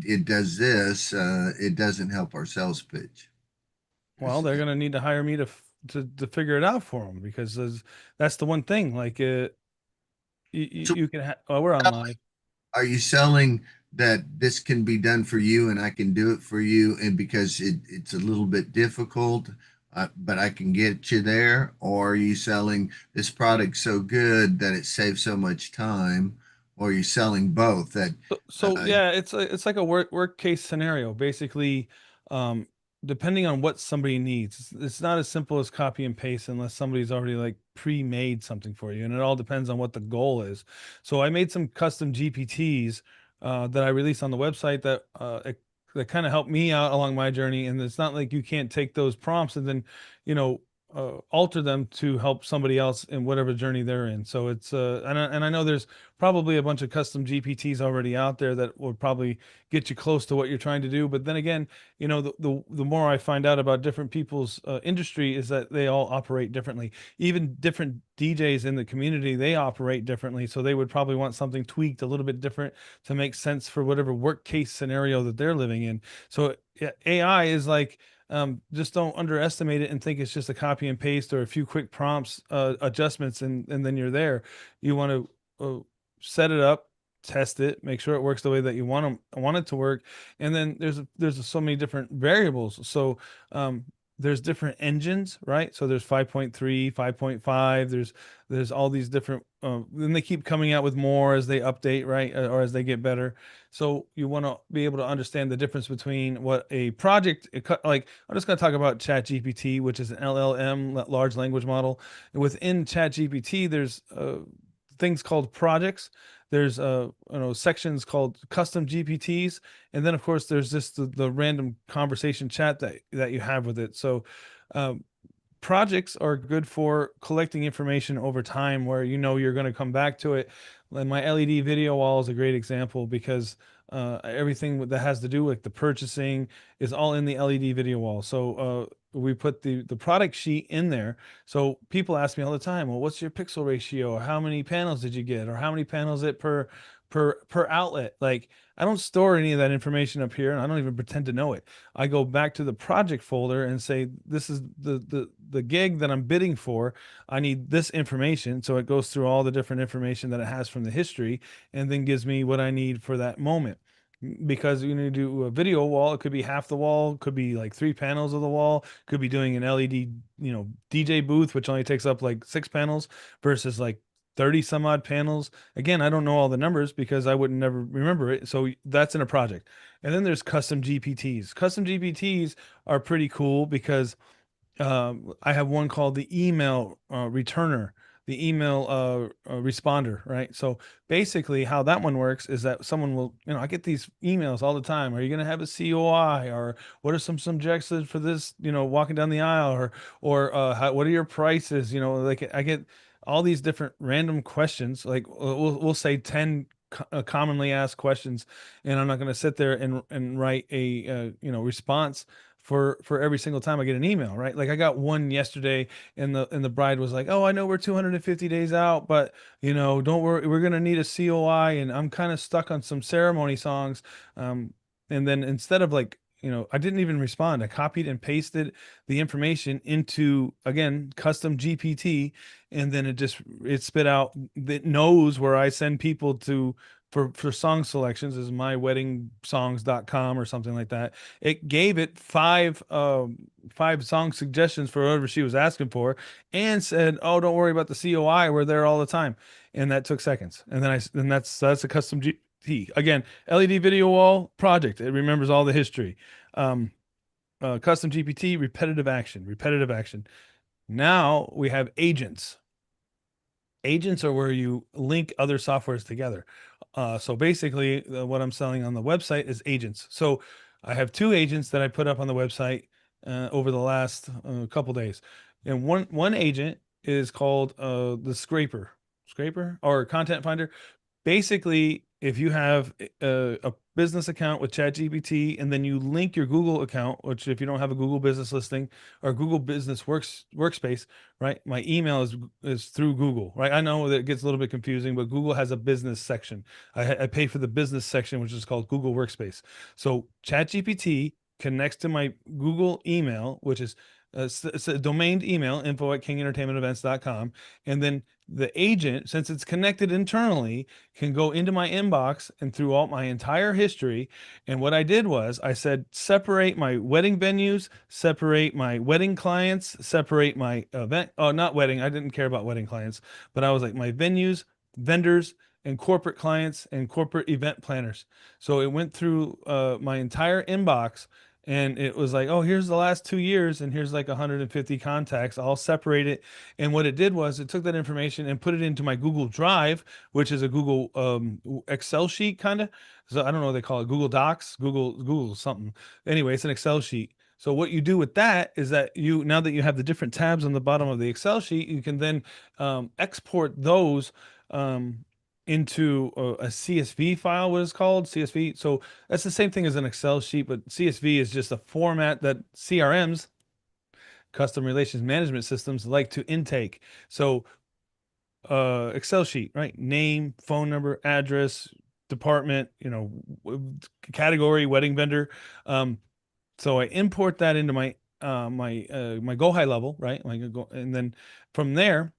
it does this, it doesn't help our sales pitch. Well, they're going to need to hire me to figure it out for them because that's the one thing. Like, So you can. Oh, we're on live. are you selling that this can be done for you and I can do it for you, and because it's a little bit difficult, but I can get you there? Or are you selling this product so good that it saves so much time? Or are you selling both that So uh, yeah, it's like a work case scenario. Basically, um, depending on what somebody needs, it's not as simple as copy and paste unless somebody's already like pre-made something for you, and it all depends on what the goal is. So I made some custom GPTs that I released on the website that kind of helped me out along my journey. And it's not like you can't take those prompts and then, you know. Alter them to help somebody else in whatever journey they're in. So it's and I know there's probably a bunch of custom GPTs already out there that will probably get you close to what you're trying to do. But then again, the more I find out about different people's industry is that they all operate differently. Even different DJs in the community, they operate differently. So they would probably want something tweaked a little bit different to make sense for whatever work case scenario that they're living in. So yeah, AI is like, just don't underestimate it and think it's just a copy and paste or a few quick prompts, adjustments, and then you're there. You want to set it up, test it, make sure it works the way that you want it to work, and then so many different variables. So there's different engines, right? So there's 5.3, 5.5. There's all these different. Then they keep coming out with more as they update, right, or as they get better. So you want to be able to understand the difference between what a project, like I'm just going to talk about ChatGPT, which is an LLM, large language model. And within ChatGPT, there's things called projects. There's sections called custom GPTs, and then of course there's just the random conversation chat that you have with it. So um, projects are good for collecting information over time where you're going to come back to it. And my LED video wall is a great example because everything that has to do with the purchasing is all in the LED video wall. So we put the product sheet in there. So people ask me all the time, well, what's your pixel ratio? Or how many panels did you get? Or how many panels it per outlet? Like, I don't store any of that information up here, and I don't even pretend to know it. I go back to the project folder and say, this is the gig that I'm bidding for. I need this information. So it goes through all the different information that it has from the history and then gives me what I need for that moment. Because you need to do a video wall, it could be half the wall, could be like three panels of the wall, could be doing an LED, DJ booth, which only takes up like six panels versus like 30 some odd panels. Again, I don't know all the numbers because I would never remember it. So that's in a project. And then there's custom GPTs. Custom GPTs are pretty cool because I have one called the email returner, the email responder, right? So basically, how that one works is that someone will, I get these emails all the time. Are you going to have a COI, or what are some suggestions for this? Walking down the aisle, or what are your prices? Like I get all these different random questions. Like we'll say 10 commonly asked questions, and I'm not going to sit there and write a response for every single time I get an email, right? Like I got one yesterday, and the bride was like, "Oh, I know we're 250 days out, but don't worry, we're gonna need a COI, and I'm kind of stuck on some ceremony songs." And then instead of like, I didn't even respond. I copied and pasted the information into, again, custom GPT, and then it spit out. It knows where I send people to for song selections is mywedding songs.com or something like that. It gave it five song suggestions for whatever she was asking for, and said, "Oh, don't worry about the COI. We're there all the time." And that took seconds. And then that's a custom GT. Again, LED video wall project. It remembers all the history. Um, Custom GPT, repetitive action, repetitive action. Now we have agents. Agents are where you link other softwares together. So basically, what I'm selling on the website is agents. So I have two agents that I put up on the website over the last couple days, and one agent is called the scraper or content finder. Basically, if you have a business account with ChatGPT and then you link your Google account, which if you don't have a Google business listing or Google business workspace, right? My email is through Google, right? I know that it gets a little bit confusing, but Google has a business section. I pay for the business section, which is called Google Workspace. So ChatGPT connects to my Google email, which is it's a domained email, info@kingentertainmentevents.com. And then the agent, since it's connected internally, can go into my inbox and through all my entire history. And what I did was I said, separate my wedding venues, separate my wedding clients, separate my event. Oh, not wedding. I didn't care about wedding clients, but I was like my venues, vendors, and corporate clients and corporate event planners. So it went through my entire inbox and it was like, oh, here's the last 2 years and here's like 150 contacts. I'll separate it. And what it did was it took that information and put it into my Google Drive, which is a Google Excel sheet kind of. So I don't know what they call it, Google Docs, Google something. Anyway, it's an Excel sheet. So what you do with that is that you, now that you have the different tabs on the bottom of the Excel sheet, you can then export those um, into a CSV file, what is called CSV. So that's the same thing as an Excel sheet, but CSV is just a format that CRMs, custom relations management systems, like to intake. So Excel sheet, right? Name, phone number, address, department, category, wedding vendor. Um, so I import that into my Go High level, right? And then from there,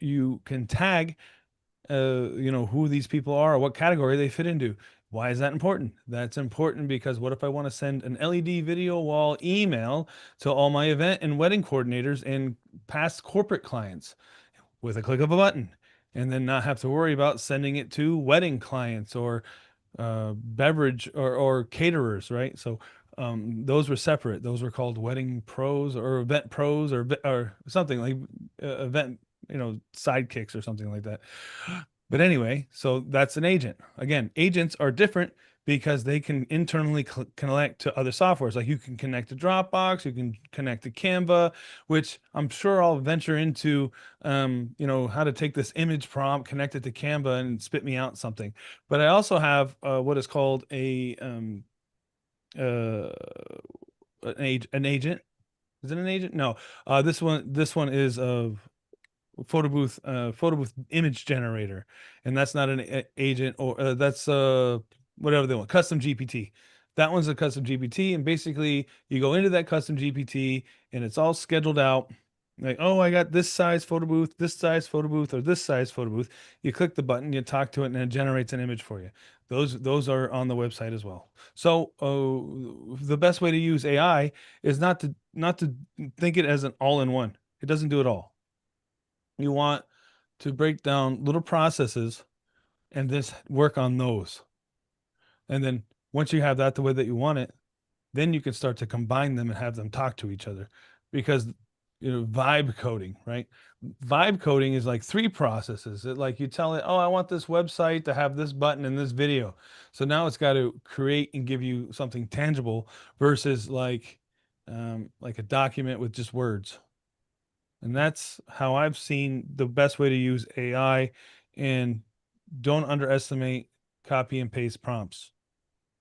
you can tag who these people are or what category they fit into. Why is that important? That's important because what if I want to send an LED video wall email to all my event and wedding coordinators and past corporate clients with a click of a button, and then not have to worry about sending it to wedding clients or beverage or caterers, right? So those were separate. Those were called wedding pros or event pros or something like event, sidekicks or something like that. But anyway, so that's an agent. Again, agents are different because they can internally connect to other softwares. Like you can connect to Dropbox, you can connect to Canva, which I'm sure I'll venture into, how to take this image prompt, connect it to Canva and spit me out something. But I also have what is called uh, an agent. Is it an agent? No. This one is of photo booth image generator, and that's not an agent, or that's whatever they want, custom GPT. That one's a custom GPT, and basically you go into that custom GPT and it's all scheduled out. Like, oh, I got this size photo booth, this size photo booth, or this size photo booth. You click the button, you talk to it, and it generates an image for you. Those are on the website as well. So the best way to use AI is not to think it as an all-in-one. It doesn't do it all. You want to break down little processes and just work on those. And then once you have that the way that you want it, then you can start to combine them and have them talk to each other. Because vibe coding, right? Vibe coding is like three processes. Like you tell it, oh, I want this website to have this button and this video. So now it's got to create and give you something tangible versus like a document with just words. And that's how I've seen the best way to use AI. And don't underestimate copy and paste prompts.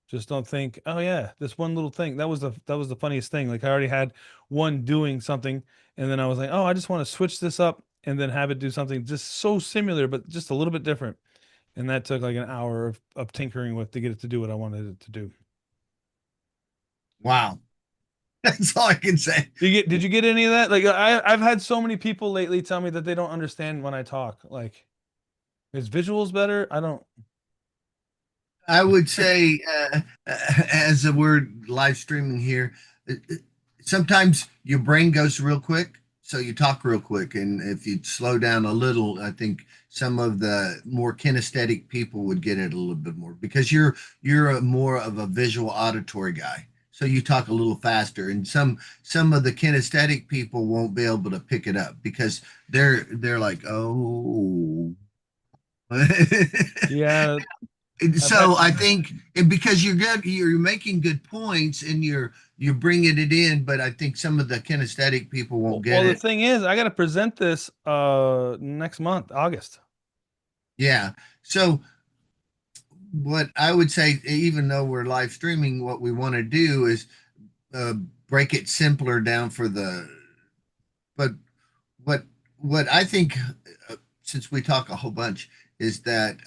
Just don't think, oh yeah, this one little thing. That was the funniest thing. Like I already had one doing something, and then I was like, oh, I just want to switch this up and then have it do something just so similar, but just a little bit different. And that took like an hour of tinkering with to get it to do what I wanted it to do. Wow. That's all I can say. Did you get any of that? Like I've had so many people lately tell me that they don't understand when I talk. Like, is visuals better? I don't. I would say, as we're live streaming here, sometimes your brain goes real quick, so you talk real quick. And if you slow down a little, I think some of the more kinesthetic people would get it a little bit more because you're more of a visual auditory guy. So you talk a little faster, and some of the kinesthetic people won't be able to pick it up because they're like, oh. Yeah, I've had. So I think because you're good, you're making good points and you're bringing it in, but I think some of the kinesthetic people won't get Well, the it. thing is, I got to present this next month, August. Yeah. So what I would say, even though we're live streaming, what we want to do is uh, break it simpler down for the. But what what I think, since we talk a whole bunch, is that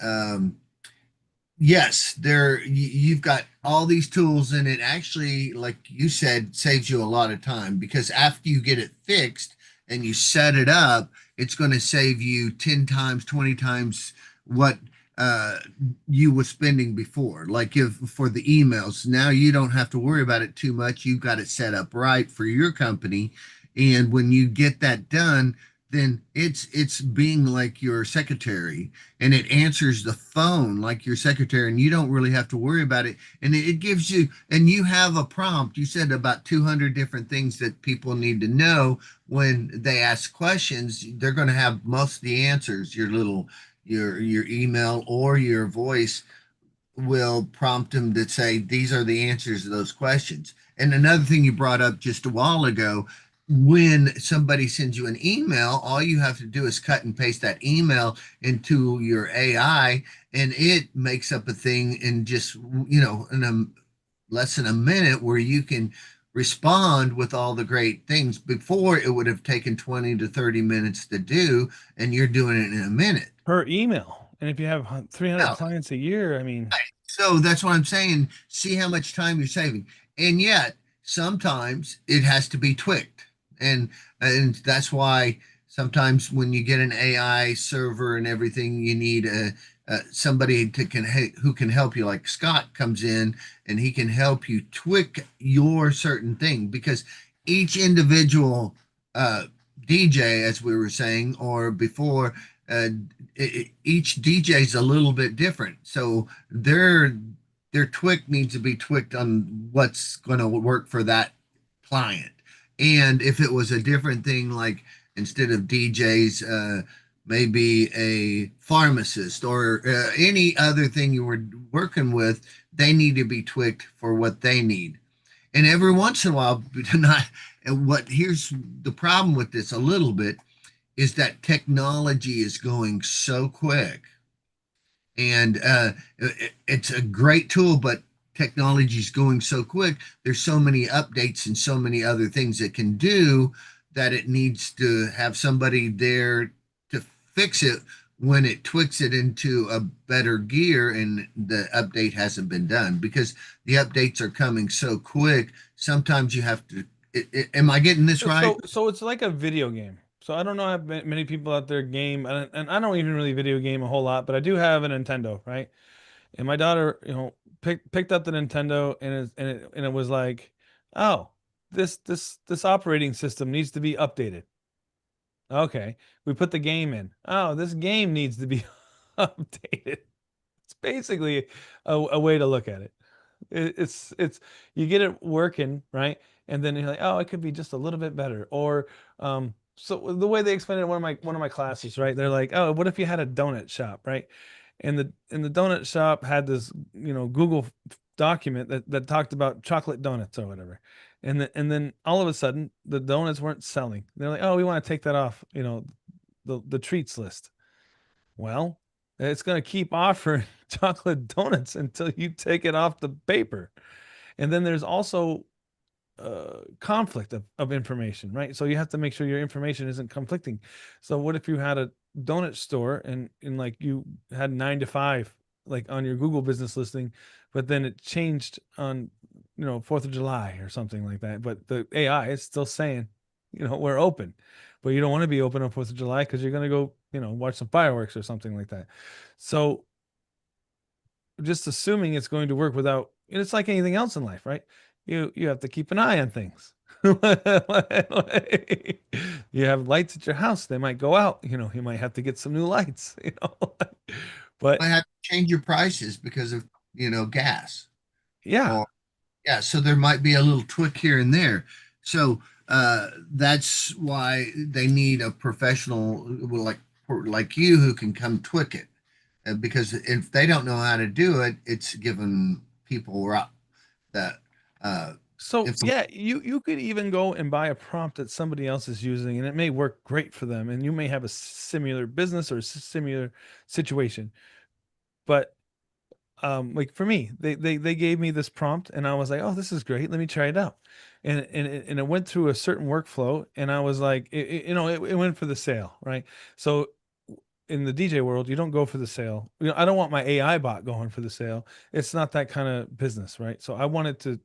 yes, you've got all these tools, and it actually, like you said, saves you a lot of time because after you get it fixed and you set it up, it's going to save you 10 times, 20 times what uh, you were spending before. Like if for the emails, now you don't have to worry about it too much. You've got it set up right for your company. And when you get that done, then it's being like your secretary, and it answers the phone like your secretary, and you don't really have to worry about it, and it gives you, and you have a prompt. You said about 200 different things that people need to know when they ask questions. They're going to have most of the answers. Your email or your voice will prompt them to say these are the answers to those questions. And another thing you brought up just a while ago, when somebody sends you an email, all you have to do is cut and paste that email into your AI, and it makes up a thing in just, in less than a minute, where you can respond with all the great things. Before, it would have taken 20 to 30 minutes to do, and you're doing it in a minute. Per email. And if you have 300 Now, clients a year, I mean, so that's what I'm saying. See how much time you're saving. And yet, sometimes it has to be tweaked. And that's why sometimes when you get an AI server and everything, you need somebody who can help you. Like Scott comes in and he can help you tweak your certain thing, because each individual uh, DJ, as we were saying, or before, uh, each DJ is a little bit different. So their tweak needs to be tweaked on what's going to work for that client. And if it was a different thing, like instead of DJs, maybe a pharmacist or any other thing you were working with, they need to be tweaked for what they need. And every once in a while, not what here's the problem with this a little bit is that technology is going so quick, and it's a great tool, but technology is going so quick. There's so many updates and so many other things it can do that it needs to have somebody there to fix it when it tweaks it into a better gear and the update hasn't been done, because the updates are coming so quick. Sometimes you have to, am I getting this right? so it's like a video game. So I don't know how many people out there game, and I don't even really video game a whole lot, but I do have a Nintendo, right? And my daughter, picked up the Nintendo, and it was like, oh, this operating system needs to be updated. Okay, we put the game in. Oh, this game needs to be updated. It's basically a way to look at it. It's you get it working right, and then you're like, oh, it could be just a little bit better. Or so the way they explained it in one of my classes, right? They're like, oh, what if you had a donut shop, right? And the donut shop had this Google document that talked about chocolate donuts or whatever, and then all of a sudden the donuts weren't selling. They're like, oh, we want to take that off, the treats list. Well, it's going to keep offering chocolate donuts until you take it off the paper. And then there's also conflict of information, right? So you have to make sure your information isn't conflicting. So what if you had a donut store and like you had 9 to 5 like on your Google business listing, but then it changed on 4th of July or something like that. But the AI is still saying, we're open, but you don't want to be open on 4th of July because you're going to go, watch some fireworks or something like that. So just assuming it's going to work without, and it's like anything else in life, right? You have to keep an eye on things. You have lights at your house, they might go out, you might have to get some new lights, but I have to change your prices because of, gas. yeah. Or yeah, so there might be a little tweak here and there. So that's why they need a professional, well, like you, who can come tweak it. Because if they don't know how to do it, it's giving people that So information. yeah, you could even go and buy a prompt that somebody else is using, and it may work great for them, and you may have a similar business or a similar situation. But like for me, they gave me this prompt and I was like, oh, this is great. Let me try it out. And it went through a certain workflow and I was like, it went for the sale, right? So in the DJ world, you don't go for the sale. I don't want my AI bot going for the sale. It's not that kind of business, right? So I wanted to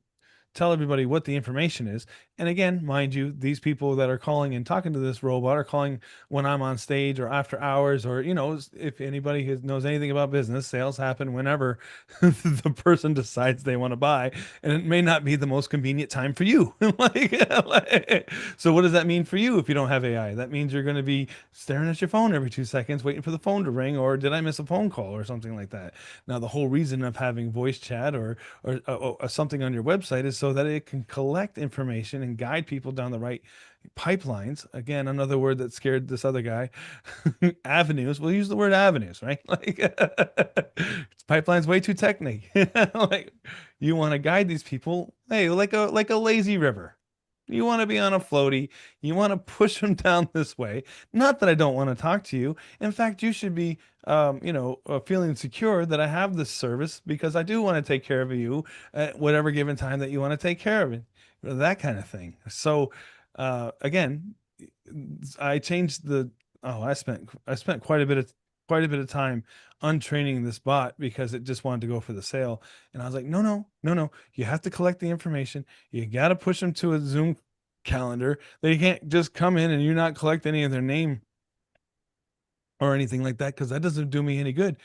tell everybody what the information is. And again, mind you, these people that are calling and talking to this robot are calling when I'm on stage or after hours, or, if anybody knows anything about business, sales happen whenever the person decides they want to buy. And it may not be the most convenient time for you. So what does that mean for you if you don't have AI? That means you're going to be staring at your phone every 2 seconds, waiting for the phone to ring, or did I miss a phone call or something like that? Now, the whole reason of having voice chat or something on your website is so that it can collect information and guide people down the right pipelines. Again, another word that scared this other guy. Avenues. We'll use the word avenues, right? Like pipeline's way too technical. Like you want to guide these people, hey, like a lazy river. You want to be on a floaty. You want to push them down this way. Not that I don't want to talk to you. In fact, you should be, feeling secure that I have this service because I do want to take care of you at whatever given time that you want to take care of it. That kind of thing. So, again, I changed the. Oh, I spent quite a bit of time untraining this bot because it just wanted to go for the sale. And I was like, no, no, no, no. You have to collect the information. You got to push them to a Zoom calendar. They can't just come in and you not collect any of their name or anything like that because that doesn't do me any good.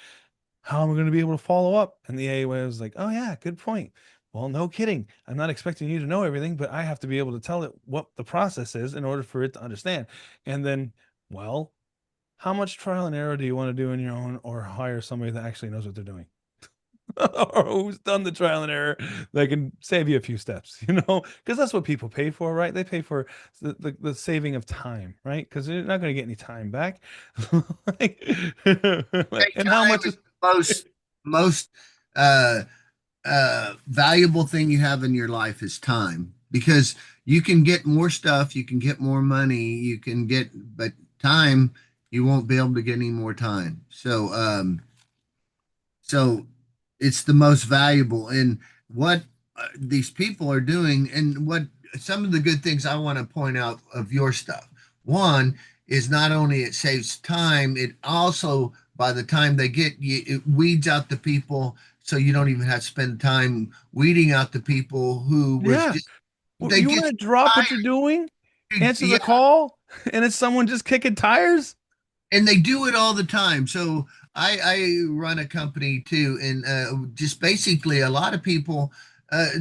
How am I going to be able to follow up? And the AI was like, oh, yeah, good point. Well, no kidding. I'm not expecting you to know everything, but I have to be able to tell it what the process is in order for it to understand. And then, well, how much trial and error do you want to do in your own or hire somebody that actually knows what they're doing? Or who's done the trial and error that can save you a few steps, because that's what people pay for, right? They pay for the saving of time, right? Because they're not going to get any time back. like, Hey, and how time much is is the most uh valuable thing you have in your life is time, because you can get more stuff, you can get more money, you can get, but time, you won't be able to get any more time. So it's the most valuable. And what these people are doing, and what some of the good things I want to point out of your stuff. One is not only it saves time, it also, by the time they get you, it weeds out the people. So you don't even have to spend time weeding out the people who was yeah. just, Well, they you just want to drop what you're doing, tired. answer Yeah, the call, and it's someone just kicking tires? and they do it all the time. So I run a company too, and just basically a lot of people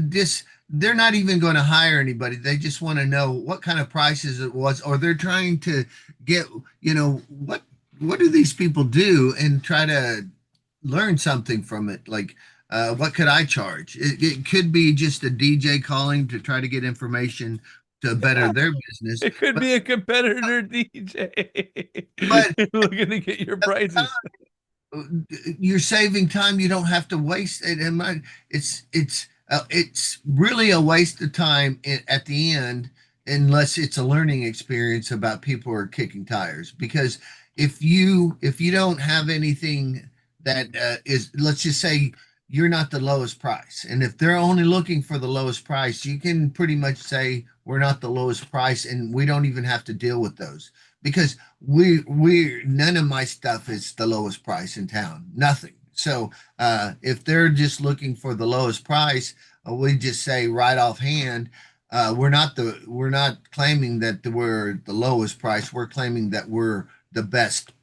just, they're not even going to hire anybody. They just want to know what kind of prices it was, or they're trying to get, what do these people do, and try to learn something from it. Like, what could I charge? It could be just a DJ calling to try to get information to better Yeah, their business, it could but be a competitor DJ but looking to get your prices. you're saving time. You don't have to waste it. And it's really a waste of time at the end, unless it's a learning experience about people who are kicking tires. Because if you don't have anything that is, let's just say you're not the lowest price, and if they're only looking for the lowest price, you can pretty much say we're not the lowest price, and we don't even have to deal with those, because we none of my stuff is the lowest price in town, nothing. So if they're just looking for the lowest price, we just say right offhand, we're not claiming that we're the lowest price. We're claiming that we're the best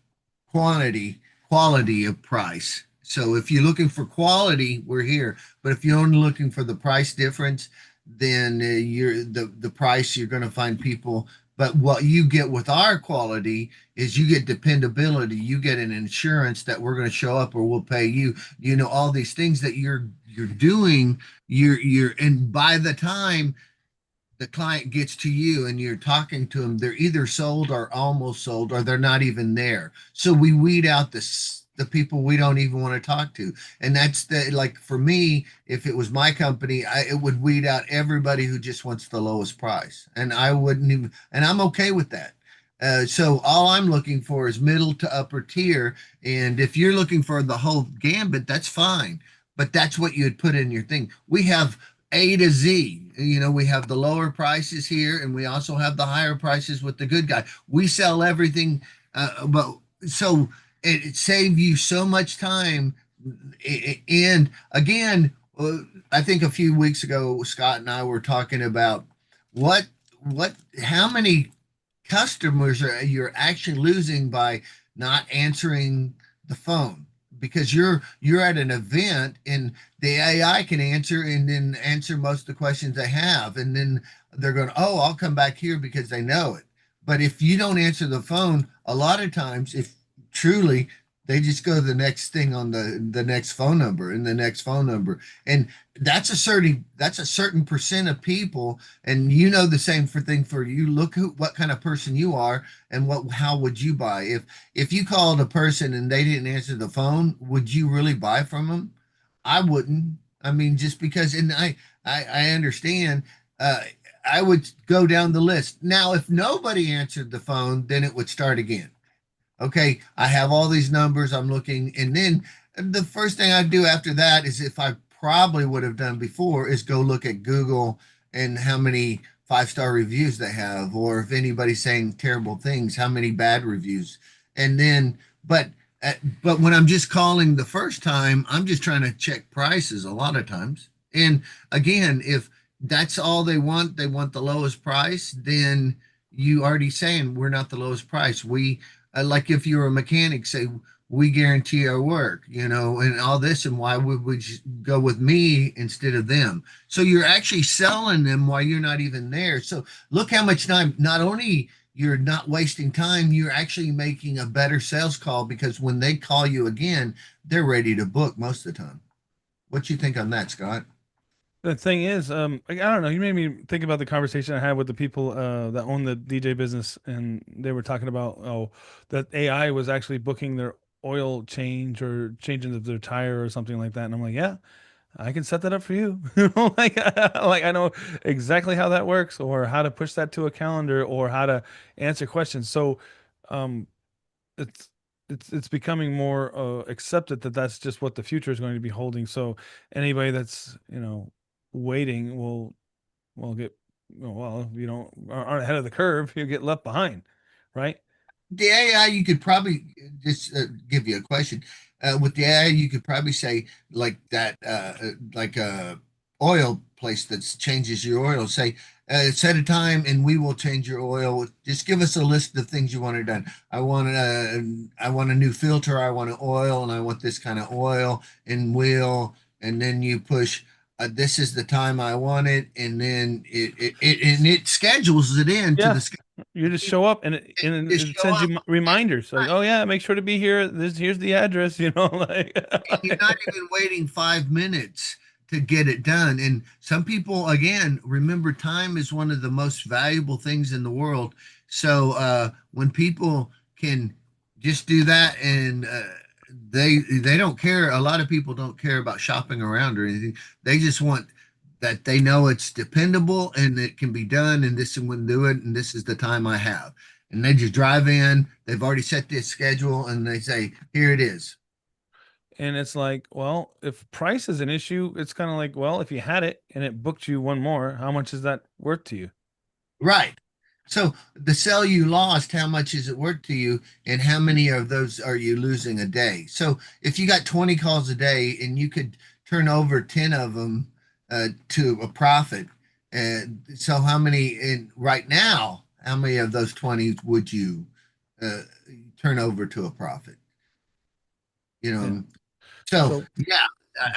quantity quality of price. So if you're looking for quality, we're here. But if you're only looking for the price difference, then you're the price, you're going to find people. But what you get with our quality is you get dependability. You get an insurance that we're going to show up or we'll pay you. All these things that you're doing. And by the time the client gets to you and you're talking to them, they're either sold or almost sold, or they're not even there. So we weed out the people we don't even want to talk to. And that's the, like, for me, if it was my company, it would weed out everybody who just wants the lowest price. And I wouldn't even, and I'm okay with that. So all I'm looking for is middle to upper tier. And if you're looking for the whole gambit, that's fine. but that's what you'd put in your thing. We have A to Z. We have the lower prices here, and we also have the higher prices with the good guy. We sell everything, but so it saves you so much time. And again, I think a few weeks ago, Scott and I were talking about what how many customers are you're actually losing by not answering the phone, because you're at an event and the AI can answer and then answer most of the questions they have, and then they're going, oh, I'll come back here because they know it. But if you don't answer the phone, a lot of times, if truly, they just go to the next thing on the next phone number and the next phone number, and that's a certain percent of people. And the same thing for you. Look what kind of person you are, and how would you buy if you called a person and they didn't answer the phone? Would you really buy from them? I wouldn't. I mean, just because, and I understand. uh I would go down the list. Now if nobody answered the phone, then it would start again. Okay, I have all these numbers, I'm looking, and then the first thing I do after that is, if I probably would have done before, is go look at Google and how many five-star reviews they have, or if anybody's saying terrible things, how many bad reviews. And then, but when I'm just calling the first time, I'm just trying to check prices a lot of times. And again, if that's all they want the lowest price, then you already saying we're not the lowest price. We like if you're a mechanic, say we guarantee our work, and all this, and why would we go with me instead of them? So you're actually selling them while you're not even there. So look how much time, not only you're not wasting time, you're actually making a better sales call, because when they call you again, they're ready to book most of the time. What you think on that, Scott? The thing is, like, I don't know. You made me think about the conversation I had with the people that own the DJ business, and they were talking about, that AI was actually booking their oil change or changing their tire or something like that. And I'm like, yeah, I can set that up for you. Like I know exactly how that works, or how to push that to a calendar, or how to answer questions. So, um, it's it's becoming more accepted that that's just what the future is going to be holding. So anybody that's waiting will get, well, if you don't aren't ahead of the curve, you get left behind, right? The AI, you could probably just give you a question. With the AI, you could probably say like that, like a oil place that changes your oil. Say, set a time and we will change your oil. Just give us a list of things you want it done. I want a new filter. I want an oil, and I want this kind of oil and wheel. And then you push. This is the time I want it, and then it schedules it in to Yeah, the you just show up, and just it show sends you up. reminders like, oh yeah, make sure to be here. Here's the address. Like, And you're not even waiting 5 minutes to get it done. And some people, again, remember, time is one of the most valuable things in the world. So when people can just do that, and they don't care. A lot of people don't care about shopping around or anything. They just want that they know it's dependable and it can be done, and this is when to do it, and this is the time I have. And they just drive in. They've already set this schedule, and they say, "Here it is." and it's like, well, if price is an issue, it's kind of like, well, if you had it and it booked you one more, how much is that worth to you? Right. So the sell you lost, how much is it worth to you, and how many of those are you losing a day? So if you got 20 calls a day and you could turn over 10 of them to a profit, so how many in right now, how many of those 20 would you uh, turn over to a profit? You Yeah. know, so So yeah,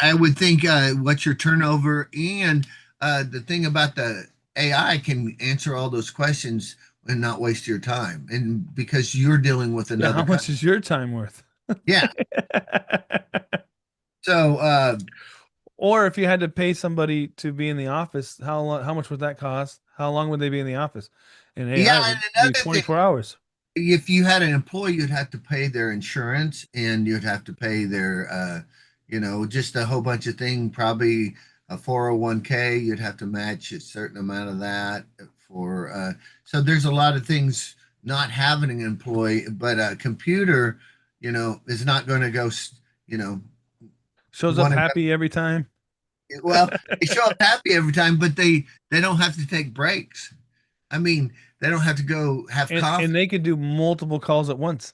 I would think what's your turnover, and the thing about the AI can answer all those questions and not waste your time, and because you're dealing with yeah, another how much customer. is your time worth? Yeah. So Or if you had to pay somebody to be in the office, how much would that cost? How long would they be in the office? And yeah, AI and would be another thing, 24 hours. if you had an employee, you'd have to pay their insurance, and you'd have to pay their, just a whole bunch of things, probably a 401k. You'd have to match a certain amount of that for, so there's a lot of things not having an employee, but a computer, is not going to go, you know, Shows up want to happy every time. well, they show up happy every time, but they don't have to take breaks. I mean, they don't have to go have And coffee. they could do multiple calls at once.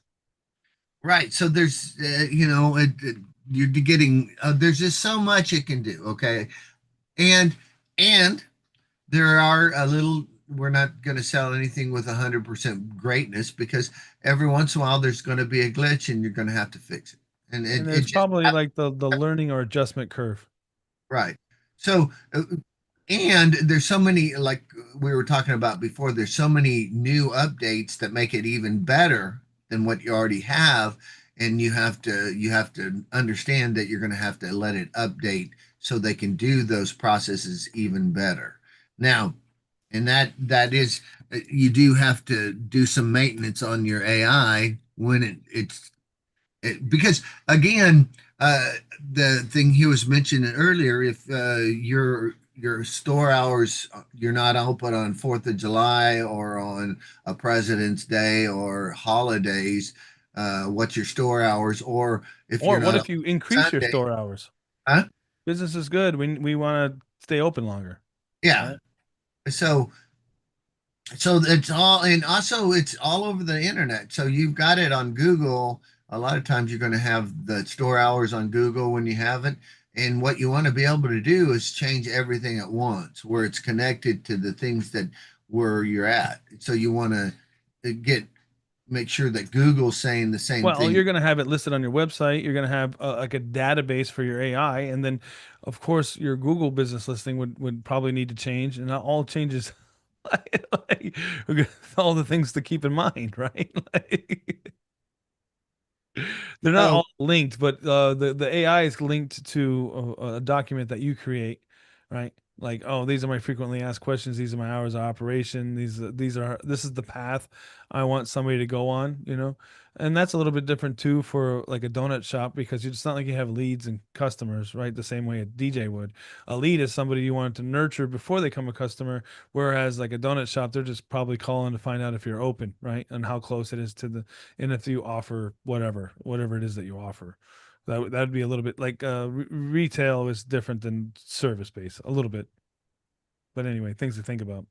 Right. So there's, you're getting, there's just so much it can do. Okay. And, and there are a little, we're not going to sell anything with 100% greatness because every once in a while there's going to be a glitch and you're going to have to fix it. And And it there's just, probably like the learning or adjustment curve. right. So, and there's so many, like we were talking about before, there's so many new updates that make it even better than what you already have. And you have to understand that you're going to have to let it update so they can do those processes even better. Now, and that is you do have to do some maintenance on your AI when because again, the thing he was mentioning earlier, if your store hours, you're not open on Fourth of July or on a President's Day or holidays, what's your store hours? Or if Or you're what not if open you increase your Sunday, store hours? huh? Business is good. We want to stay open longer, Yeah. right? So it's all, and also it's all over the internet. So you've got it on Google. A lot of times you're going to have the store hours on Google when you have it. And what you want to be able to do is change everything at once where it's connected to the things that where you're at. So you want to get make sure that Google's saying the same Well, thing. you're going to have it listed on your website. You're going to have like a database for your AI, and then, of course, your Google business listing would probably need to change, and that all changes. Like, all the things to keep in mind, right? Like, they're not So all linked, but the AI is linked to a document that you create, right? Like, oh, these are my frequently asked questions. These are my hours of operation. These are this is the path I want somebody to go on, you know. And that's a little bit different too for like a donut shop because it's not like you have leads and customers, right? The same way a DJ would. A lead is somebody you want to nurture before they become a customer, whereas like a donut shop, they're just probably calling to find out if you're open, right? And how close it is to the and if you offer whatever it is that you offer. That'd be a little bit like retail is different than service based a little bit, but anyway, things to think about,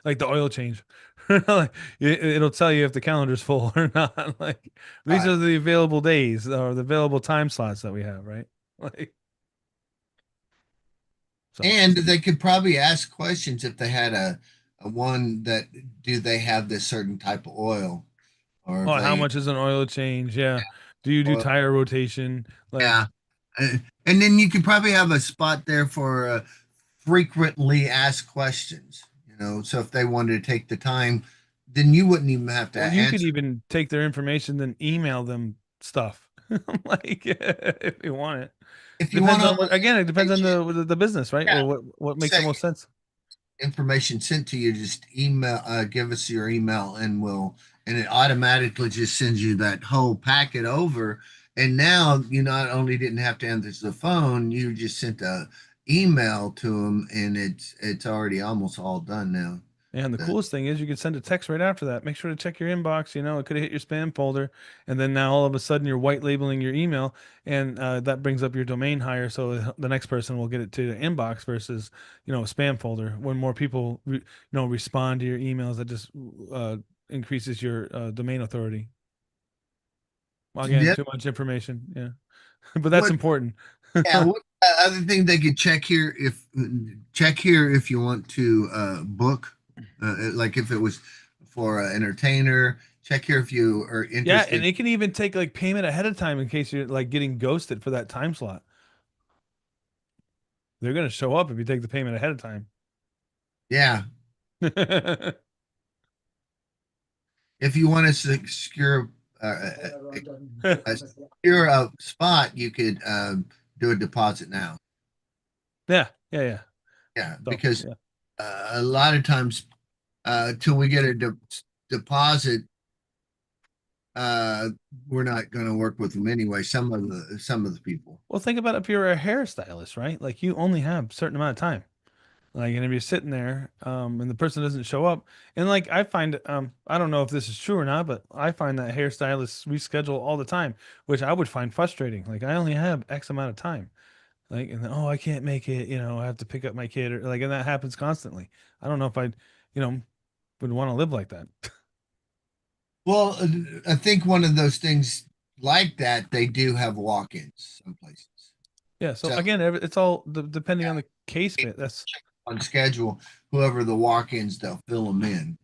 like the oil change. Like, it'll tell you if the calendar's full or not. Like these right. are the available days or the available time slots that we have, right? Like so. And they could probably ask questions if they had a one that do they have this certain type of oil or if Oh, how they much is an oil change? Yeah. Do you do oil. tire rotation? Like, Yeah. And then you could probably have a spot there for frequently asked questions, So if they wanted to take the time, then you wouldn't even have to or you could answer. even take their information, then email them stuff. Like if you want it. If you want Depends on all what, again, it the depends on the business, right? yeah, Or what makes the say most sense. information sent to you, just email, give us your email and it automatically just sends you that whole packet over. And now you not only didn't have to answer the phone, you just sent a email to them and it's already almost all done now. And the The, coolest thing is you can send a text right after that. Make sure to check your inbox. You know, it could have hit your spam folder, and then now all of a sudden you're white labeling your email, and that brings up your domain higher, so the next person will get it to the inbox versus a spam folder. When more people respond to your emails, that just uh, increases your domain authority. Well, again, yeah. too much information. Yeah, but that's What important. Yeah, what other thing they could check here if you want to book, like if it was for an entertainer, check here if you are Yeah, and interested. it can even take like payment ahead of time in case you're like getting ghosted for that time slot. They're gonna show up if you take the payment ahead of time. Yeah, if you want to secure a secure spot, you could do a deposit now. Yeah, yeah, yeah. Yeah, So because yeah, a lot of times till we get a deposit, uh, we're not going to work with them anyway. Some of the people. well, think about if you're a hairstylist, right? Like you only have a certain amount of time. Like, and if you're sitting there, and the person doesn't show up, and like I find, I don't know if this is true or not, but I find that hairstylists reschedule all the time, which I would find frustrating. Like I only have X amount of time. Like, and then, oh, I can't make it, I have to pick up my kid, or like, and that happens constantly. I don't know if I'd, you know, would want to live like that. Well, I think one of those things like that, they do have walk-ins some places. Yeah. So So again, it's all depending on the case. yeah, That's on schedule, whoever the walk-ins, they'll fill them in.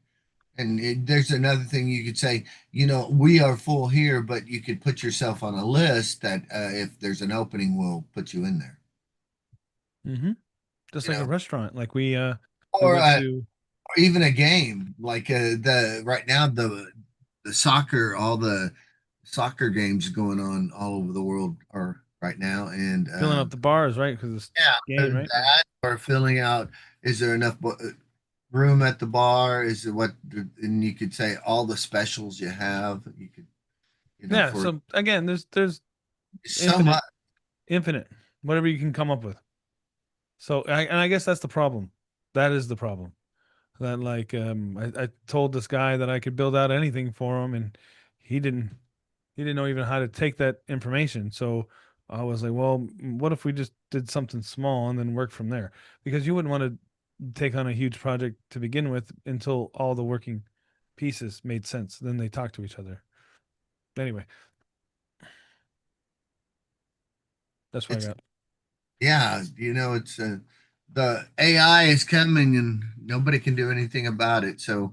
And there's another thing you could say, we are full here, but you could put yourself on a list that if there's an opening, we'll put you in there. hmm just You like a know, restaurant. Like we or went to even a game like the right now the soccer, all the soccer games going on all over the world are right now, and filling up the bars, right? Because it's yeah, game, right? that or filling out. Is there enough room at the bar? Is it what? And you could say all the specials you have. You could, Yeah. for So again, there's so much. infinite, infinite, whatever you can come up with. So and I guess that's the problem. That is the problem. That like I told this guy that I could build out anything for him, and he didn't he didn't know even how to take that information. So I was like, well, what if we just did something small and then work from there? Because you wouldn't want to take on a huge project to begin with until all the working pieces made sense. Then they talk to each other. Anyway, that's what I It's got. yeah, it's the AI is coming and nobody can do anything about it. So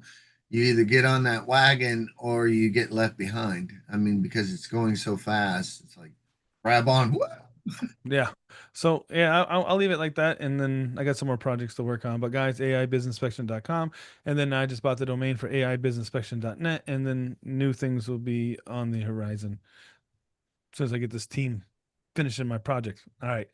you either get on that wagon or you get left behind. I mean, because it's going so fast, it's like grab on. Whoa. Yeah. So yeah, I'll leave it like that, and then I got some more projects to work on. But guys, aibusinessspection.com, and then I just bought the domain for aibusinessspection.net, and then new things will be on the horizon as soon as I get this team finishing my project. All right.